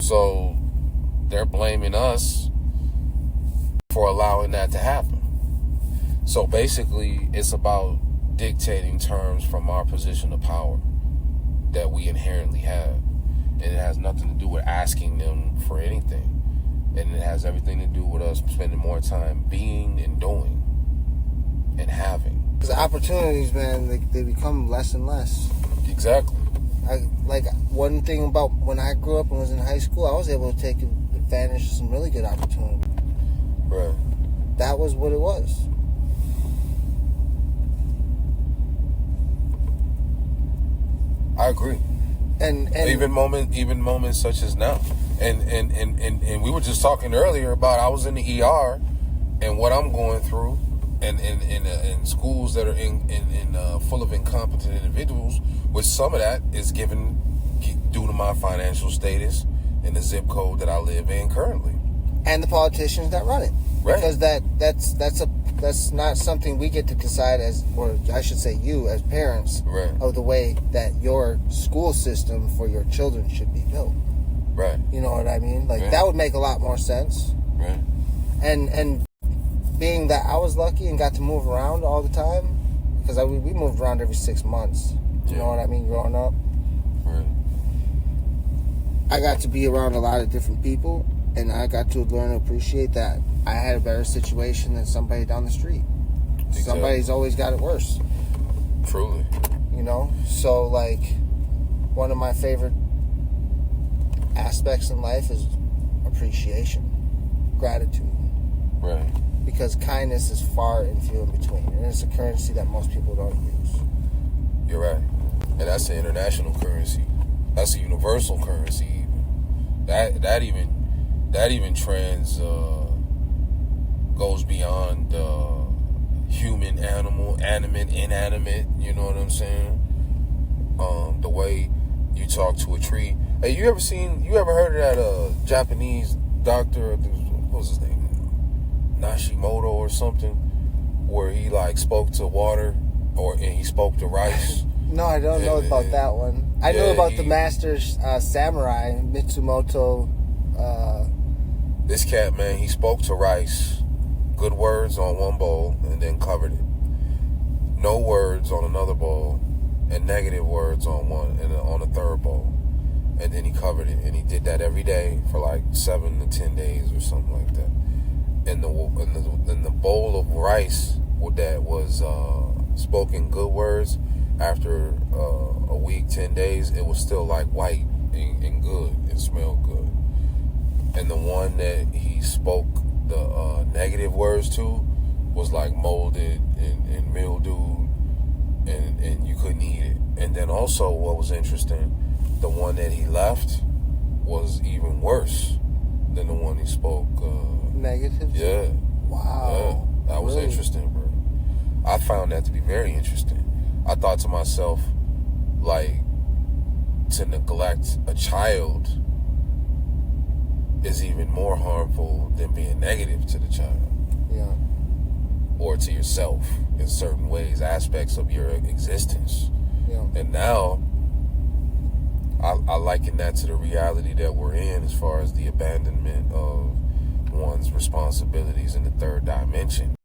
So they're blaming us for allowing that to happen. So basically, it's about dictating terms from our position of power that we inherently have. And it has nothing to do with asking them for anything. And it has everything to do with us spending more time being and doing and having. Because opportunities, man, they become less and less. Exactly. One thing about when I grew up and was in high school, I was able to take advantage of some really good opportunities. Right. That was what it was. I agree. And even moments such as now. And we were just talking earlier about I was in the ER and what I'm going through and schools that are full of incompetent individuals, which some of that is given due to my financial status and the zip code that I live in currently. And the politicians that run it. Right. Because that's not something we get to decide as, or I should say you as parents, right, of the way that your school system for your children should be built. Right. You know what I mean? Like, right. That would make a lot more sense. Right. And being that I was lucky and got to move around all the time, because we moved around every 6 months. You know what I mean? Growing up. Right. I got to be around a lot of different people, and I got to learn to appreciate that I had a better situation than somebody down the street. Exactly. Somebody's always got it worse. Truly. You know? So, like, one of my favorite aspects in life is appreciation, gratitude. Right. Because kindness is far and few in between, and it's a currency that most people don't use. You're right. And that's the international currency. That's a universal currency even. That even goes beyond human, animal, animate, inanimate. You know what I'm saying? The way you talk to a tree. Hey, you ever heard of that Japanese doctor? What was his name? Nashimoto or something, where he like spoke to water, and he spoke to rice. No, I don't know about that one. I knew about the master samurai Mitsumoto. This cat, man, he spoke to rice. Good words on one bowl and then covered it. No words on another bowl, and negative words on one and on a third bowl, and then he covered it. And he did that every day for like 7 to 10 days or something like that. And the bowl of rice that was spoken good words, after a week, 10 days, it was still like white and good. It smelled good. And the one that he spoke the negative words to was like molded and mildewed, and you couldn't eat it. And then also, what was interesting, the one that he left was even worse than the one he spoke negative. Yeah. Wow. Yeah, that was interesting, bro. I found that to be very interesting. I thought to myself, like, to neglect a child is even more harmful than being negative to the child. Yeah. Or to yourself in certain ways, aspects of your existence. Yeah. And now, I liken that to the reality that we're in as far as the abandonment of one's responsibilities in the third dimension.